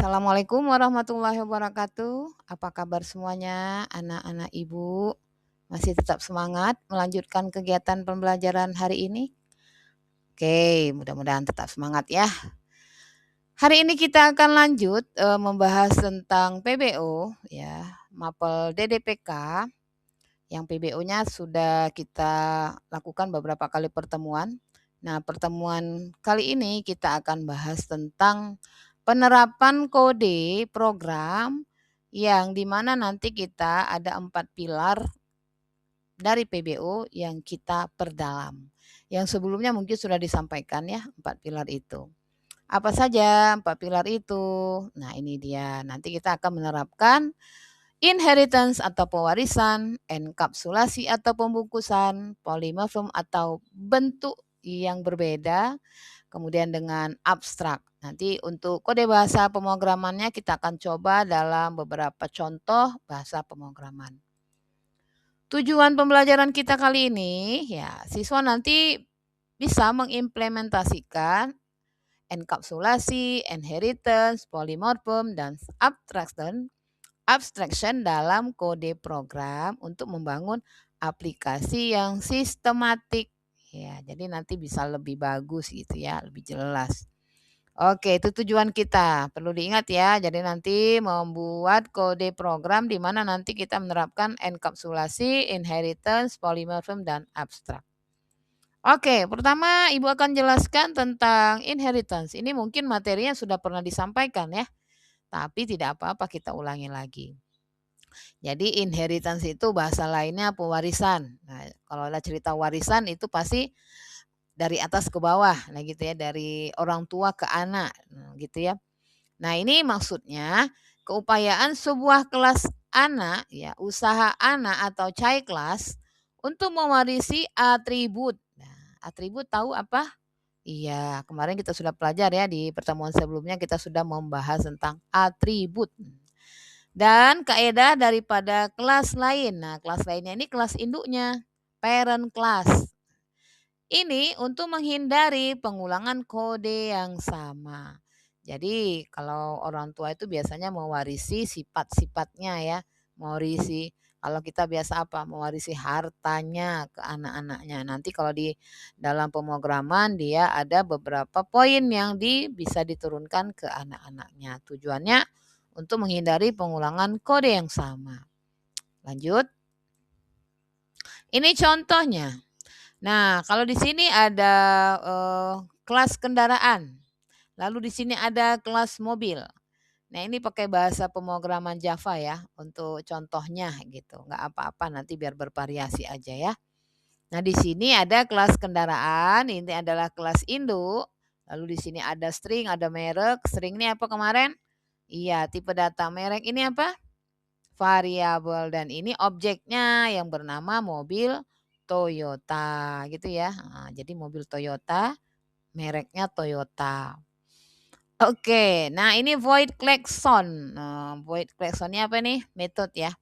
Assalamualaikum warahmatullahi wabarakatuh. Apa kabar semuanya, anak-anak ibu? Masih tetap semangat melanjutkan kegiatan pembelajaran hari ini? Oke, mudah-mudahan tetap semangat ya. Hari ini kita akan lanjut membahas tentang PBO ya, mapel DDPK. Yang PBO-nya sudah kita lakukan beberapa kali pertemuan. Nah, pertemuan kali ini kita akan bahas tentang penerapan kode program yang dimana nanti kita ada 4 pilar dari PBO yang kita perdalam. Yang sebelumnya mungkin sudah disampaikan ya 4 pilar itu. Apa saja 4 pilar itu? Nah, ini dia. Nanti kita akan menerapkan inheritance atau pewarisan, enkapsulasi atau pembungkusan, polimorfem atau bentuk yang berbeda, kemudian dengan abstrak. Nanti untuk kode bahasa pemrogramannya kita akan coba dalam beberapa contoh bahasa pemrograman. Tujuan pembelajaran kita kali ini, ya siswa nanti bisa mengimplementasikan enkapsulasi, inheritance, polymorphem, dan abstraction dalam kode program untuk membangun aplikasi yang sistematik. Ya, jadi nanti bisa lebih bagus gitu ya, lebih jelas. Oke, itu tujuan kita. Perlu diingat ya. Jadi nanti membuat kode program di mana nanti kita menerapkan enkapsulasi, inheritance, polymorphem, dan abstrak. Oke, pertama Ibu akan jelaskan tentang inheritance. Ini mungkin materinya sudah pernah disampaikan ya, tapi tidak apa-apa kita ulangi lagi. Jadi inheritance itu bahasa lainnya pewarisan. Nah, kalau ada cerita warisan itu pasti dari atas ke bawah, nah gitu ya, dari orang tua ke anak, nah, gitu ya. Nah ini maksudnya keupayaan sebuah kelas anak, ya usaha anak atau child class untuk mewarisi atribut. Nah, atribut tahu apa? Iya, kemarin kita sudah pelajari ya di pertemuan sebelumnya kita sudah membahas tentang atribut. Dan kaedah daripada kelas lain. Nah, kelas lainnya ini kelas induknya, parent class. Ini untuk menghindari pengulangan kode yang sama. Jadi kalau orang tua itu biasanya mewarisi sifat-sifatnya ya, mewarisi kalau kita biasa apa? Mewarisi hartanya ke anak-anaknya. Nanti kalau di dalam pemrograman dia ada beberapa poin yang bisa diturunkan ke anak-anaknya. Tujuannya untuk menghindari pengulangan kode yang sama. Lanjut. Ini contohnya. Nah, kalau di sini ada kelas kendaraan. Lalu di sini ada kelas mobil. Nah, ini pakai bahasa pemrograman Java ya untuk contohnya gitu. Nggak apa-apa nanti biar bervariasi aja ya. Nah, di sini ada kelas kendaraan, ini adalah kelas induk. Lalu di sini ada string, ada merek. String ini apa kemarin? Iya, tipe data. Merek ini apa? Variabel, dan ini objeknya yang bernama mobil Toyota gitu ya. Nah, jadi mobil Toyota, mereknya Toyota. Oke, nah ini void klakson. Nah, void klaksonnya apa nih? Metode ya.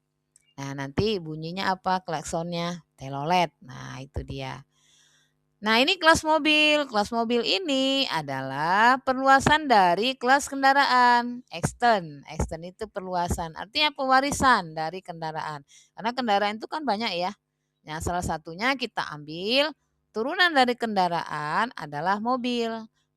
Nah, nanti bunyinya apa klaksonnya? Telolet. Nah, itu dia. Nah, ini kelas mobil. Kelas mobil ini adalah perluasan dari kelas kendaraan. Extend. Extend itu perluasan. Artinya pewarisan dari kendaraan. Karena kendaraan itu kan banyak ya. Nah, salah satunya kita ambil turunan dari kendaraan adalah mobil.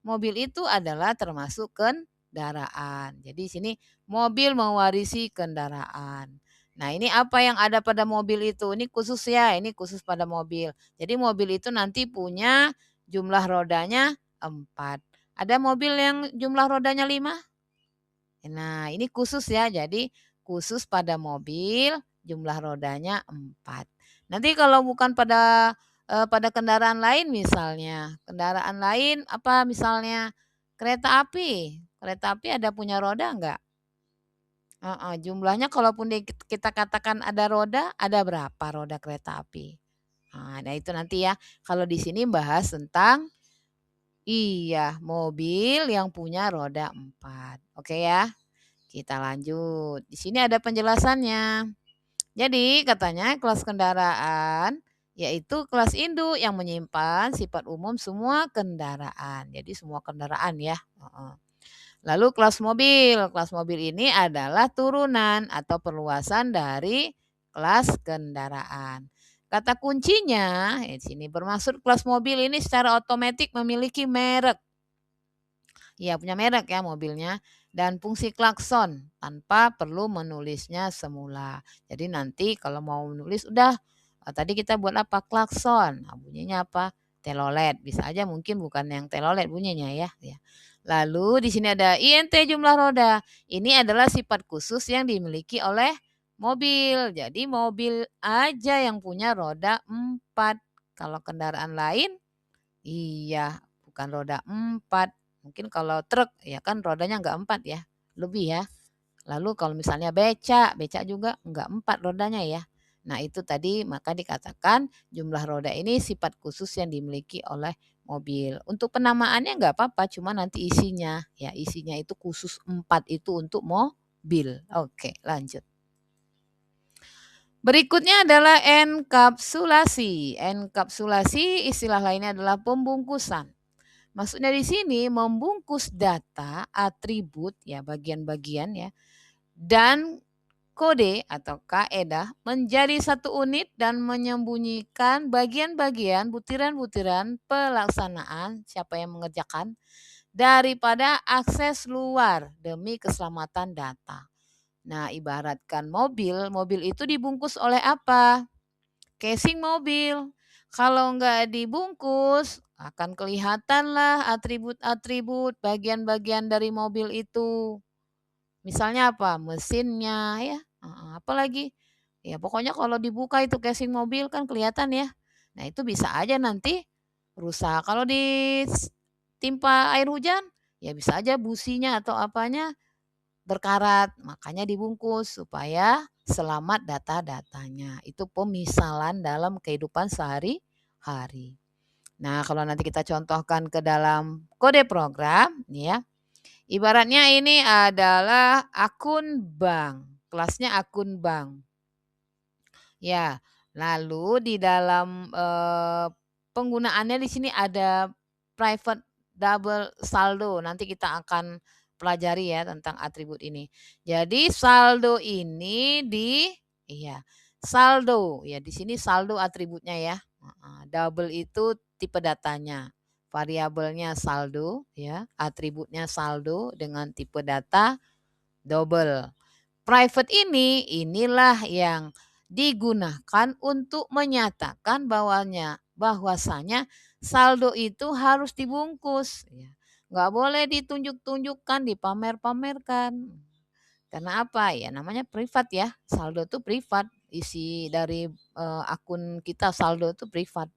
Mobil itu adalah termasuk kendaraan. Jadi sini mobil mewarisi kendaraan. Nah, ini apa yang ada pada mobil itu? Ini khusus ya, ini khusus pada mobil. Jadi mobil itu nanti punya jumlah rodanya 4. Ada mobil yang jumlah rodanya 5? Nah, ini khusus ya. Jadi khusus pada mobil jumlah rodanya 4. Nanti kalau bukan pada kendaraan lain misalnya, kendaraan lain apa misalnya kereta api. Kereta api ada punya roda enggak? Heeh, jumlahnya kalaupun kita katakan ada roda, ada berapa roda kereta api? Nah itu nanti ya, kalau di sini bahas tentang iya, mobil yang punya roda 4. Oke ya, kita lanjut. Di sini ada penjelasannya. Jadi katanya kelas kendaraan yaitu kelas induk yang menyimpan sifat umum semua kendaraan. Jadi semua kendaraan ya. Heeh. Lalu kelas mobil ini adalah turunan atau perluasan dari kelas kendaraan. Kata kuncinya, di sini bermaksud kelas mobil ini secara otomatis memiliki merek. Ya, punya merek ya mobilnya dan fungsi klakson tanpa perlu menulisnya semula. Jadi nanti kalau mau menulis udah tadi kita buat apa? Klakson. Nah, bunyinya apa? Telolet. Bisa aja mungkin bukan yang telolet bunyinya ya. Lalu di sini ada INT jumlah roda. Ini adalah sifat khusus yang dimiliki oleh mobil. Jadi mobil aja yang punya roda 4. Kalau kendaraan lain iya, bukan roda 4. Mungkin kalau truk ya kan rodanya nggak 4 ya, lebih ya. Lalu kalau misalnya beca juga nggak 4 rodanya ya. Nah itu tadi maka dikatakan jumlah roda ini sifat khusus yang dimiliki oleh mobil. Untuk penamaannya nggak apa-apa, cuma nanti isinya ya isinya itu khusus 4 itu untuk mobil. Oke, lanjut. Berikutnya adalah enkapsulasi. Enkapsulasi istilah lainnya adalah pembungkusan. Maksudnya di sini membungkus data, atribut ya bagian-bagian ya dan kode atau kaedah menjadi satu unit dan menyembunyikan bagian-bagian butiran-butiran pelaksanaan siapa yang mengerjakan daripada akses luar demi keselamatan data. Nah, ibaratkan mobil itu dibungkus oleh apa? Casing mobil. Kalau nggak dibungkus, akan kelihatanlah atribut-atribut bagian-bagian dari mobil itu. Misalnya apa? Mesinnya ya, apalagi? Ya pokoknya kalau dibuka itu casing mobil kan kelihatan ya. Nah itu bisa aja nanti rusak. Kalau ditimpa air hujan, ya bisa aja businya atau apanya berkarat, makanya dibungkus supaya selamat data-datanya. Itu pemisalan dalam kehidupan sehari-hari. Nah, kalau nanti kita contohkan ke dalam kode program, nih ya, ibaratnya ini adalah akun bank, kelasnya akun bank. Ya, lalu di dalam penggunaannya di sini ada private double saldo. Nanti kita akan pelajari ya tentang atribut ini. Jadi saldo ini iya, saldo ya di sini saldo atributnya ya. Double itu tipe datanya. Variabelnya saldo ya, atributnya saldo dengan tipe data double. Private inilah yang digunakan untuk menyatakan bahwasanya saldo itu harus dibungkus. Ya. Nggak boleh ditunjuk-tunjukkan, dipamer-pamerkan. Karena apa? Ya namanya privat ya. Saldo itu privat. Isi dari akun kita saldo itu privat.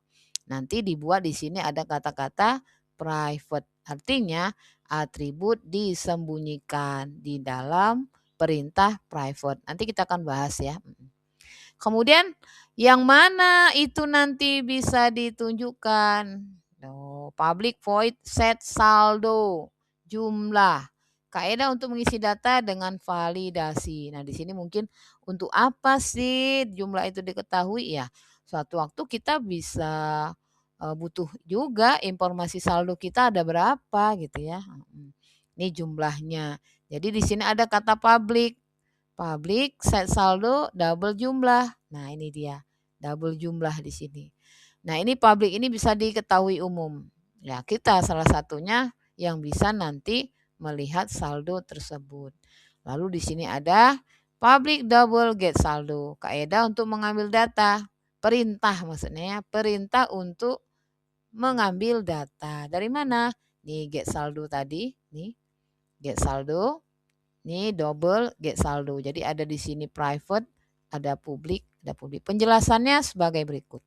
Nanti dibuat di sini ada kata-kata private. Artinya atribut disembunyikan di dalam perintah private. Nanti kita akan bahas ya. Kemudian yang mana itu nanti bisa ditunjukkan? Public void set saldo jumlah. Kaidah untuk mengisi data dengan validasi. Nah, di sini mungkin untuk apa sih jumlah itu diketahui ya? Suatu waktu kita bisa butuh juga informasi saldo kita ada berapa gitu ya. Ini jumlahnya. Jadi di sini ada kata public. Public set saldo double jumlah. Nah, ini dia. Double jumlah di sini. Nah, ini public ini bisa diketahui umum. Ya, kita salah satunya yang bisa nanti melihat saldo tersebut. Lalu di sini ada public double get saldo. Kaidah untuk mengambil data. Perintah maksudnya ya. Perintah untuk mengambil data. Dari mana? Nih get saldo tadi. Nih get saldo. Ini double get saldo. Jadi ada di sini private, ada publik, ada publik. Penjelasannya sebagai berikut.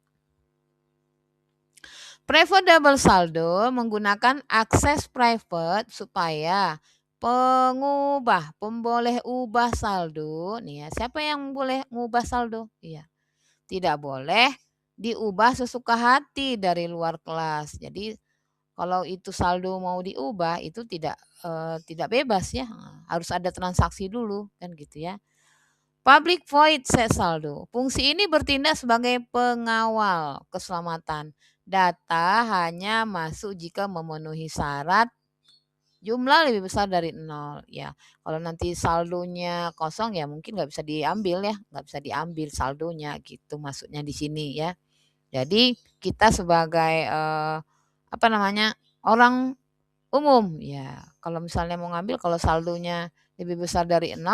Private double saldo menggunakan akses private supaya pemboleh ubah saldo, nih ya, siapa yang boleh mengubah saldo? Iya. Tidak boleh diubah sesuka hati dari luar kelas. Jadi kalau itu saldo mau diubah itu tidak bebas ya, harus ada transaksi dulu kan gitu ya. Public void set saldo. Fungsi ini bertindak sebagai pengawal keselamatan. Data hanya masuk jika memenuhi syarat jumlah lebih besar dari 0, ya. Kalau nanti saldonya kosong ya mungkin nggak bisa diambil ya, nggak bisa diambil saldonya gitu maksudnya di sini ya. Jadi kita sebagai, apa namanya, orang umum, ya kalau misalnya mau ngambil kalau saldonya lebih besar dari 0,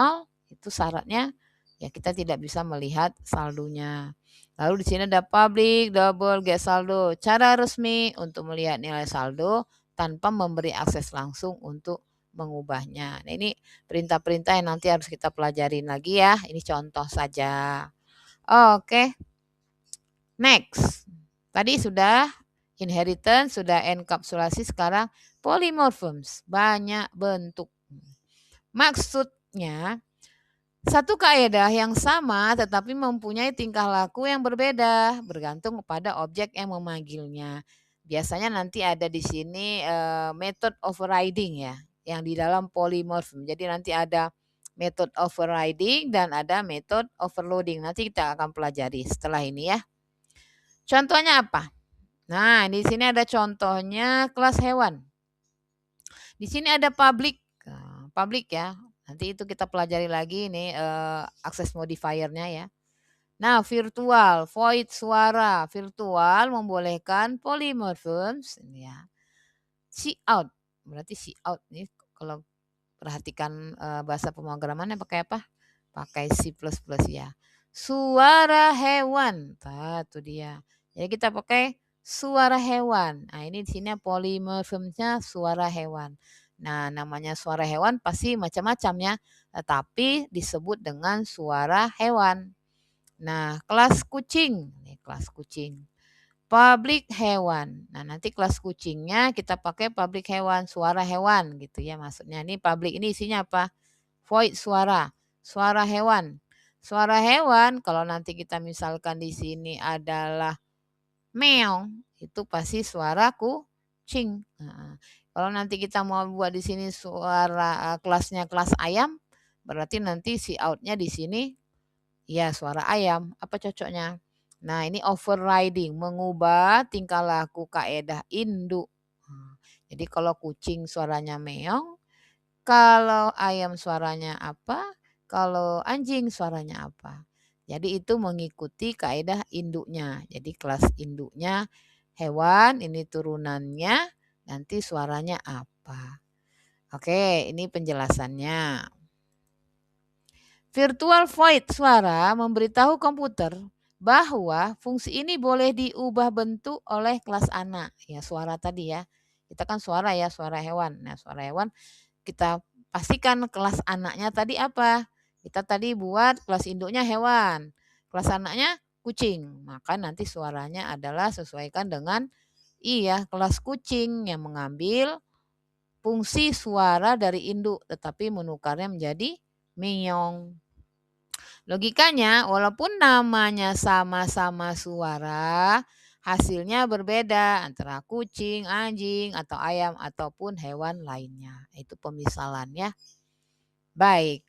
itu syaratnya ya kita tidak bisa melihat saldonya. Lalu di sini ada public double get saldo, cara resmi untuk melihat nilai saldo tanpa memberi akses langsung untuk mengubahnya. Nah, ini perintah-perintah yang nanti harus kita pelajarin lagi ya, ini contoh saja. Oke, next. Tadi sudah inheritance, sudah enkapsulasi, sekarang polymorphisms, banyak bentuk. Maksudnya, satu kaidah yang sama tetapi mempunyai tingkah laku yang berbeda bergantung kepada objek yang memanggilnya. Biasanya nanti ada di sini method overriding ya, yang di dalam polymorphism. Jadi nanti ada method overriding dan ada method overloading. Nanti kita akan pelajari setelah ini ya. Contohnya apa? Nah, di sini ada contohnya kelas hewan. Di sini ada public, public ya. Nanti itu kita pelajari lagi nih access modifiernya ya. Nah, virtual, void suara. Virtual membolehkan polymorphisms ya. Cout, berarti cout nih kalau perhatikan bahasa pemrogramannya pakai apa? Pakai C++ ya. Suara hewan. Nah, itu dia. Jadi kita pakai suara hewan. Nah, ini di sini polymorphismnya suara hewan. Nah, namanya suara hewan pasti macam-macam ya, tetapi disebut dengan suara hewan. Nah, kelas kucing. Ini kelas kucing. Public hewan. Nah, nanti kelas kucingnya kita pakai public hewan, suara hewan gitu ya maksudnya. Ini public ini isinya apa? Void suara, suara hewan. Suara hewan kalau nanti kita misalkan di sini adalah meong, itu pasti suara kucing. Nah, kalau nanti kita mau buat di sini suara kelasnya kelas ayam, berarti nanti si outnya di sini ya suara ayam. Apa cocoknya? Nah, ini overriding, mengubah tingkah laku kaedah induk. Jadi kalau kucing suaranya meong, kalau ayam suaranya apa, kalau anjing suaranya apa. Jadi itu mengikuti kaedah induknya. Jadi kelas induknya hewan, ini turunannya, nanti suaranya apa. Oke, ini penjelasannya. Virtual void suara memberitahu komputer bahwa fungsi ini boleh diubah bentuk oleh kelas anak. Ya, suara tadi ya. Kita kan suara ya, suara hewan. Nah, suara hewan kita pastikan kelas anaknya tadi apa. Kita tadi buat kelas induknya hewan. Kelas anaknya kucing. Maka nanti suaranya adalah sesuaikan dengan kelas kucing yang mengambil fungsi suara dari induk tetapi menukarnya menjadi meong. Logikanya, walaupun namanya sama-sama suara, hasilnya berbeda antara kucing, anjing, atau ayam, ataupun hewan lainnya. Itu pemisalannya. Baik,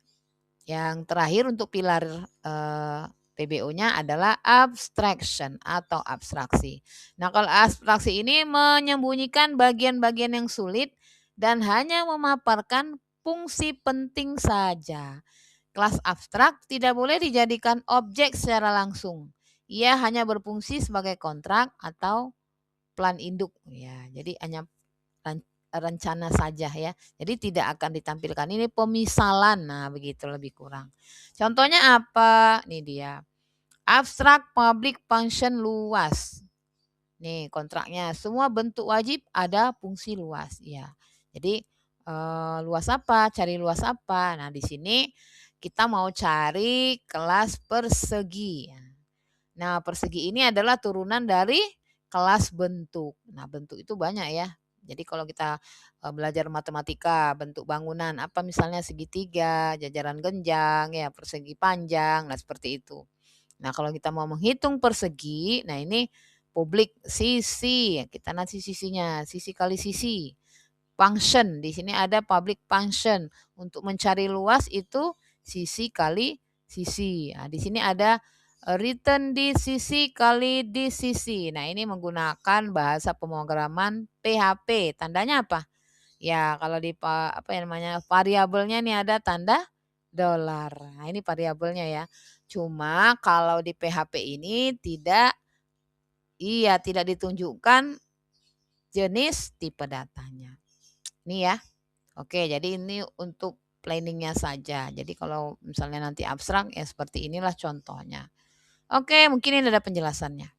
yang terakhir untuk pilar PBO-nya adalah abstraction atau abstraksi. Nah, kalau abstraksi ini menyembunyikan bagian-bagian yang sulit dan hanya memaparkan fungsi penting saja. Kelas abstrak tidak boleh dijadikan objek secara langsung. Ia hanya berfungsi sebagai kontrak atau plan induk ya. Jadi hanya rencana saja ya. Jadi tidak akan ditampilkan. Ini pemisalan. Nah, begitu lebih kurang. Contohnya apa? Nih dia. Abstrak public function luas. Nih kontraknya. Semua bentuk wajib ada fungsi luas ya. Jadi luas apa? Cari luas apa? Nah, di sini kita mau cari kelas persegi. Nah, persegi ini adalah turunan dari kelas bentuk. Nah, bentuk itu banyak ya. Jadi kalau kita belajar matematika, bentuk bangunan, apa misalnya segitiga, jajaran genjang, ya persegi panjang, nah seperti itu. Nah, kalau kita mau menghitung persegi, nah ini publik sisi, kita nanti sisinya, sisi kali sisi. Function, di sini ada public function. Untuk mencari luas itu sisi kali sisi. Nah, di sini ada return di sisi kali di sisi. Nah, ini menggunakan bahasa pemrograman PHP. Tandanya apa? Ya, kalau di apa ya namanya, variabelnya nih ada tanda dolar. Nah, ini variabelnya ya. Cuma kalau di PHP ini tidak ditunjukkan jenis tipe datanya. Ini ya. Oke, jadi ini untuk planningnya saja. Jadi kalau misalnya nanti abstrak ya seperti inilah contohnya. Oke, mungkin ini ada penjelasannya.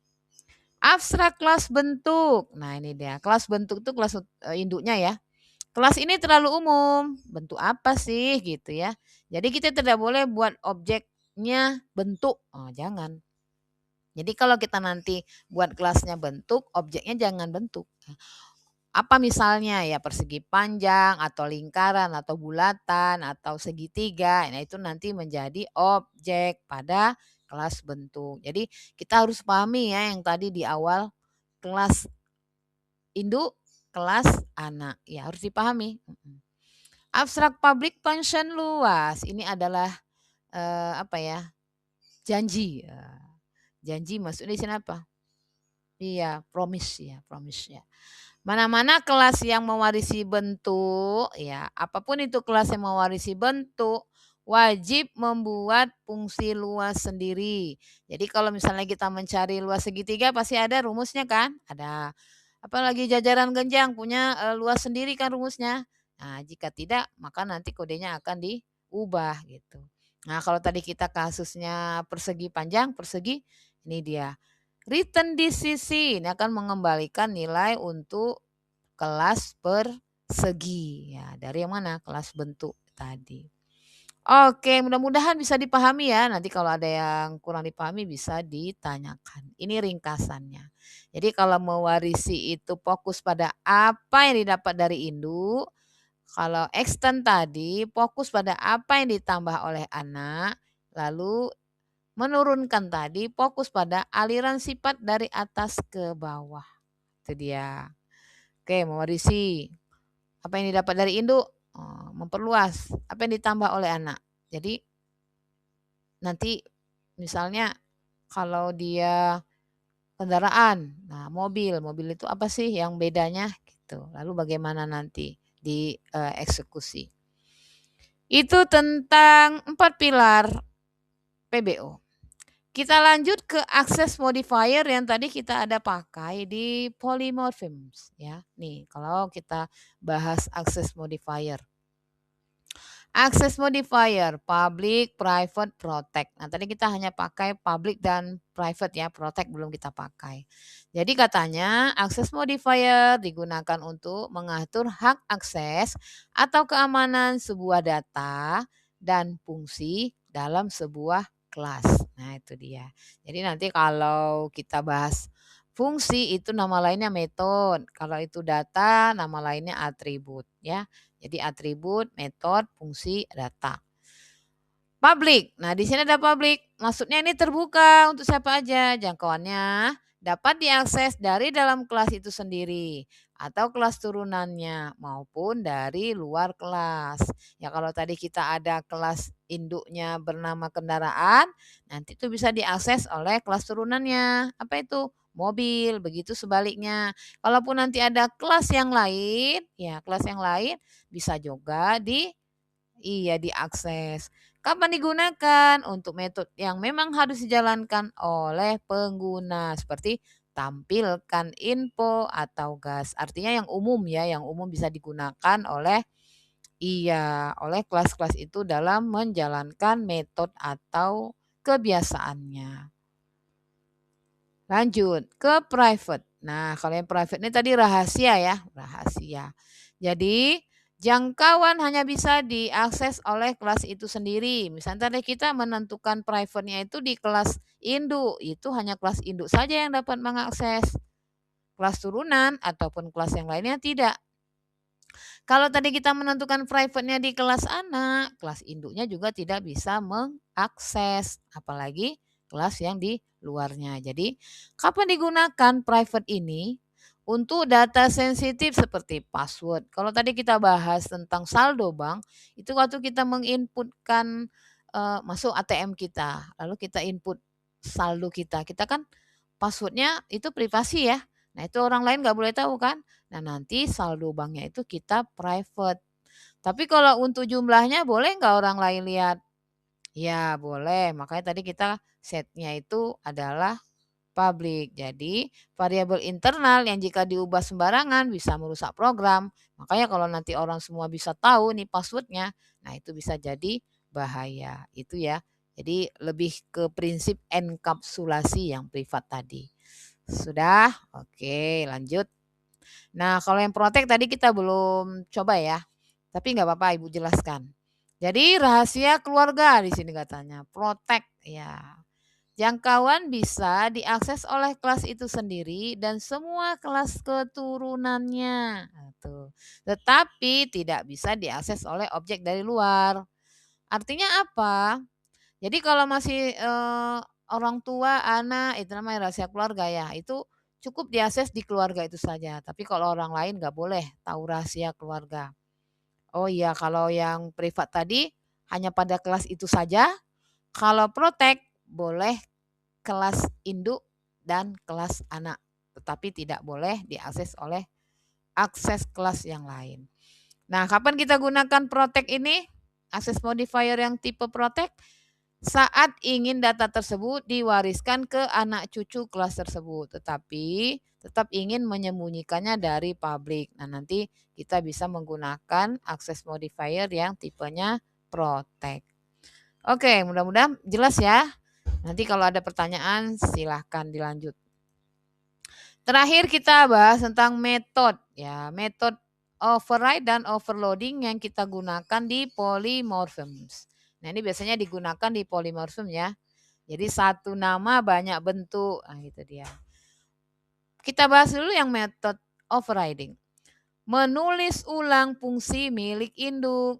Abstrak kelas bentuk. Nah, ini dia. Kelas bentuk itu kelas induknya ya. Kelas ini terlalu umum. Bentuk apa sih gitu ya. Jadi kita tidak boleh buat objeknya bentuk. Oh, jangan. Jadi kalau kita nanti buat kelasnya bentuk, objeknya jangan bentuk. Apa misalnya ya persegi panjang atau lingkaran atau bulatan atau segitiga. Nah, itu nanti menjadi objek pada kelas bentuk. Jadi kita harus pahami ya yang tadi di awal kelas induk, kelas anak. Ya harus dipahami. Abstrak public function luas. Ini adalah apa ya? Janji. Janji maksudnya di sini apa? Iya, promise ya, promise ya. Mana-mana kelas yang mewarisi bentuk, ya, apapun itu kelas yang mewarisi bentuk, wajib membuat fungsi luas sendiri. Jadi kalau misalnya kita mencari luas segitiga pasti ada rumusnya kan? Ada. Apalagi jajaran genjang punya luas sendiri kan rumusnya. Nah, jika tidak maka nanti kodenya akan diubah gitu. Nah, kalau tadi kita kasusnya persegi panjang, persegi ini dia. Written di sisi ini akan mengembalikan nilai untuk kelas persegi. Ya, dari yang mana? Kelas bentuk tadi. Oke, mudah-mudahan bisa dipahami ya. Nanti kalau ada yang kurang dipahami bisa ditanyakan. Ini ringkasannya. Jadi kalau mewarisi itu fokus pada apa yang didapat dari induk. Kalau extend tadi fokus pada apa yang ditambah oleh anak. Lalu menurunkan tadi fokus pada aliran sifat dari atas ke bawah. Itu dia. Oke, mewarisi. Apa yang didapat dari induk, memperluas. Apa yang ditambah oleh anak. Jadi nanti misalnya kalau dia kendaraan, nah mobil itu apa sih yang bedanya gitu. Lalu bagaimana nanti dieksekusi. Itu tentang 4 pilar PBO. Kita lanjut ke access modifier yang tadi kita ada pakai di polymorphisms ya. Nih, kalau kita bahas access modifier. Access modifier public, private, protect. Nah, tadi kita hanya pakai public dan private ya, protect belum kita pakai. Jadi katanya access modifier digunakan untuk mengatur hak akses atau keamanan sebuah data dan fungsi dalam sebuah kelas. Nah, itu dia. Jadi nanti kalau kita bahas fungsi itu nama lainnya metode. Kalau itu data nama lainnya atribut ya. Jadi atribut, metode, fungsi, data. Public. Nah, di sini ada public. Maksudnya ini terbuka untuk siapa aja. Jangkauannya dapat diakses dari dalam kelas itu sendiri atau kelas turunannya maupun dari luar kelas. Ya kalau tadi kita ada kelas induknya bernama kendaraan, nanti itu bisa diakses oleh kelas turunannya. Apa itu? Mobil, begitu sebaliknya. Kalaupun nanti ada kelas yang lain, ya kelas yang lain bisa juga diakses. Kapan digunakan? Untuk metode yang memang harus dijalankan oleh pengguna seperti tampilkan info atau gas. Artinya yang umum ya, yang umum bisa digunakan oleh kelas-kelas itu dalam menjalankan metode atau kebiasaannya. Lanjut ke private. Nah, kalau yang private ini tadi rahasia ya, rahasia. Jadi jangkauan hanya bisa diakses oleh kelas itu sendiri. Misalnya tadi kita menentukan private-nya itu di kelas induk, itu hanya kelas induk saja yang dapat mengakses. Kelas turunan ataupun kelas yang lainnya tidak. Kalau tadi kita menentukan private-nya di kelas anak, kelas induknya juga tidak bisa mengakses, apalagi kelas yang di luarnya. Jadi, kapan digunakan private ini? Untuk data sensitif seperti password. Kalau tadi kita bahas tentang saldo bank, itu waktu kita menginputkan masuk ATM kita, lalu kita input saldo kita. Kita kan passwordnya itu privasi ya. Nah itu orang lain nggak boleh tahu kan. Nah nanti saldo banknya itu kita private. Tapi kalau untuk jumlahnya boleh nggak orang lain lihat? Ya boleh, makanya tadi kita setnya itu adalah public. Jadi variabel internal yang jika diubah sembarangan bisa merusak program. Makanya kalau nanti orang semua bisa tahu nih passwordnya, nah itu bisa jadi bahaya. Itu ya. Jadi lebih ke prinsip enkapsulasi yang privat tadi. Sudah? Oke, lanjut. Nah, kalau yang protek tadi kita belum coba ya. Tapi nggak apa-apa Ibu jelaskan. Jadi rahasia keluarga di sini katanya. Protek ya. Jangkauan bisa diakses oleh kelas itu sendiri dan semua kelas keturunannya. Nah, tuh. Tetapi tidak bisa diakses oleh objek dari luar. Artinya apa? Jadi kalau masih orang tua, anak, itu namanya rahasia keluarga ya. Itu cukup diakses di keluarga itu saja. Tapi kalau orang lain nggak boleh tahu rahasia keluarga. Oh iya, kalau yang privat tadi hanya pada kelas itu saja. Kalau protek boleh kelas induk dan kelas anak, tetapi tidak boleh diakses oleh akses kelas yang lain. Nah, kapan kita gunakan protect ini? Akses modifier yang tipe protect saat ingin data tersebut diwariskan ke anak cucu kelas tersebut, tetapi tetap ingin menyembunyikannya dari publik. Nah, nanti kita bisa menggunakan akses modifier yang tipenya protect. Oke, mudah-mudahan jelas ya. Nanti kalau ada pertanyaan silahkan dilanjut. Terakhir kita bahas tentang metode ya, metode override dan overloading yang kita gunakan di polymorphisms. Nah, ini biasanya digunakan di polymorphism ya. Jadi satu nama banyak bentuk. Nah, itu dia. Kita bahas dulu yang metode overriding. Menulis ulang fungsi milik induk.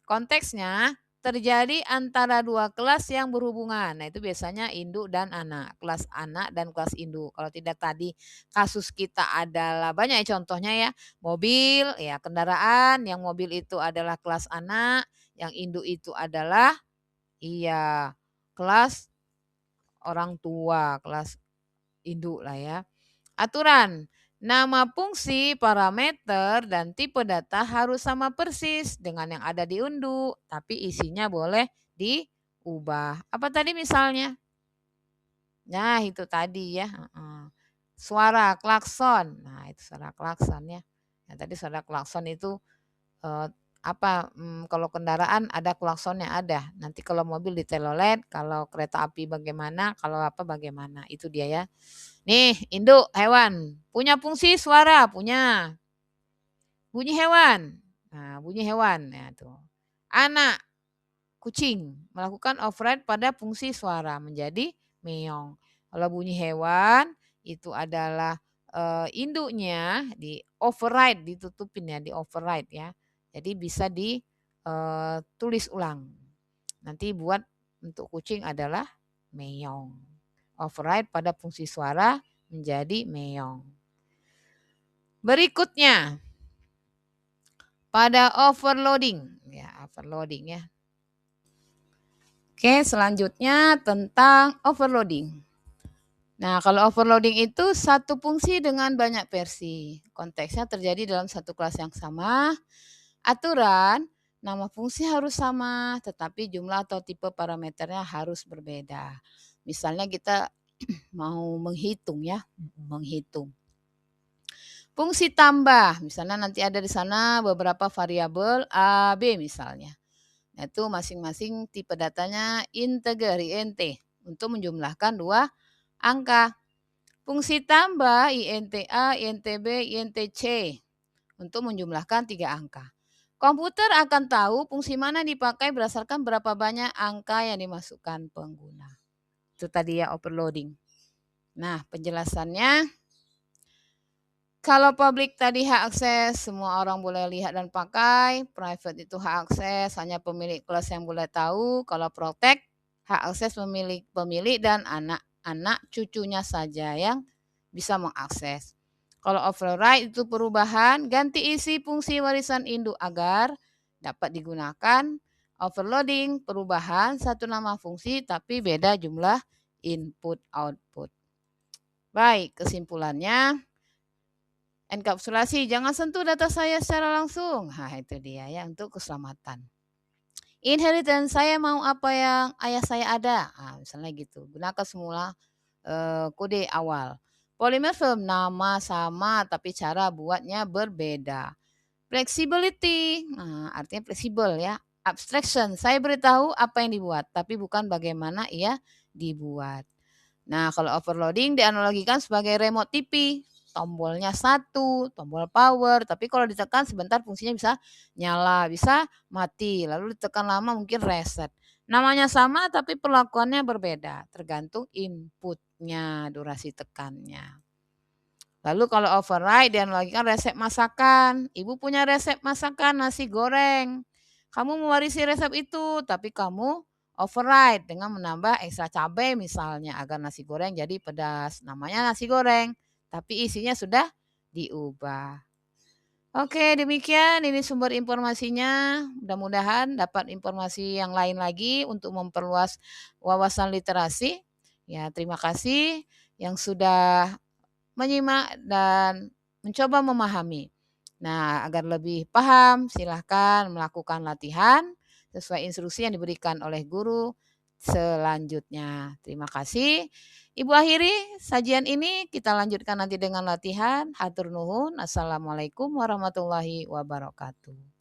Konteksnya terjadi antara dua kelas yang berhubungan. Nah, itu biasanya induk dan anak, kelas anak dan kelas induk. Kalau tidak tadi kasus kita adalah banyak ya contohnya ya, mobil, ya kendaraan, yang mobil itu adalah kelas anak, yang induk itu adalah iya, kelas orang tua, kelas induk lah ya. Aturan. Nama fungsi, parameter, dan tipe data harus sama persis dengan yang ada di unduh, tapi isinya boleh diubah. Apa tadi misalnya? Nah, itu tadi ya. Suara klakson. Nah, itu suara klakson ya. Nah, tadi suara klakson itu eh, kalau kendaraan ada klaksonnya ada. Nanti kalau mobil di telolet, kalau kereta api bagaimana, kalau apa bagaimana. Itu dia ya. Nih, induk hewan punya fungsi suara, punya. Bunyi hewan. Nah, bunyi hewan ya tuh. Anak kucing melakukan override pada fungsi suara menjadi meong. Kalau bunyi hewan itu adalah induknya di override, ditutupin ya, di override ya. Jadi bisa ditulis ulang. Nanti buat untuk kucing adalah meong. Override pada fungsi suara menjadi meong. Berikutnya pada overloading ya, overloading ya. Oke, selanjutnya tentang overloading. Nah, kalau overloading itu satu fungsi dengan banyak versi. Konteksnya terjadi dalam satu kelas yang sama. Aturan, nama fungsi harus sama, tetapi jumlah atau tipe parameternya harus berbeda. Misalnya kita mau menghitung ya, menghitung. Fungsi tambah, misalnya nanti ada di sana beberapa variabel A, B misalnya. Nah, itu masing-masing tipe datanya integer, int, untuk menjumlahkan dua angka. Fungsi tambah int A, int B, int C untuk menjumlahkan 3 angka. Komputer akan tahu fungsi mana dipakai berdasarkan berapa banyak angka yang dimasukkan pengguna. Itu tadi ya overloading. Nah, penjelasannya kalau public tadi hak akses, semua orang boleh lihat dan pakai. Private itu hak akses, hanya pemilik kelas yang boleh tahu. Kalau protect, hak akses pemilik dan anak-anak cucunya saja yang bisa mengakses. Kalau override itu perubahan, ganti isi fungsi warisan induk agar dapat digunakan. Overloading, perubahan satu nama fungsi tapi beda jumlah input output. Baik, kesimpulannya Enkapsulasi, jangan sentuh data saya secara langsung. Nah, itu dia ya untuk keselamatan. Inheritance, saya mau apa yang ayah saya ada. Ah, misalnya gitu. Gunakan semula kode awal. Polymorphism, nama sama tapi cara buatnya berbeda. Flexibility, nah artinya fleksibel ya. Abstraction, saya beritahu apa yang dibuat, tapi bukan bagaimana ia dibuat. Nah, kalau overloading dianalogikan sebagai remote TV. Tombolnya satu, tombol power, tapi kalau ditekan sebentar fungsinya bisa nyala, bisa mati, lalu ditekan lama mungkin reset. Namanya sama tapi perlakuannya berbeda, tergantung inputnya, durasi tekannya. Lalu kalau override dianalogikan resep masakan. Ibu punya resep masakan nasi goreng. Kamu mewarisi resep itu, tapi kamu override dengan menambah ekstra cabai misalnya agar nasi goreng jadi pedas. Namanya nasi goreng, tapi isinya sudah diubah. Oke, demikian ini sumber informasinya. Mudah-mudahan dapat informasi yang lain lagi untuk memperluas wawasan literasi. Ya, terima kasih yang sudah menyimak dan mencoba memahami. Nah, agar lebih paham, silahkan melakukan latihan sesuai instruksi yang diberikan oleh guru selanjutnya. Terima kasih. Ibu akhiri sajian ini, kita lanjutkan nanti dengan latihan. Hatur nuhun. Assalamualaikum warahmatullahi wabarakatuh.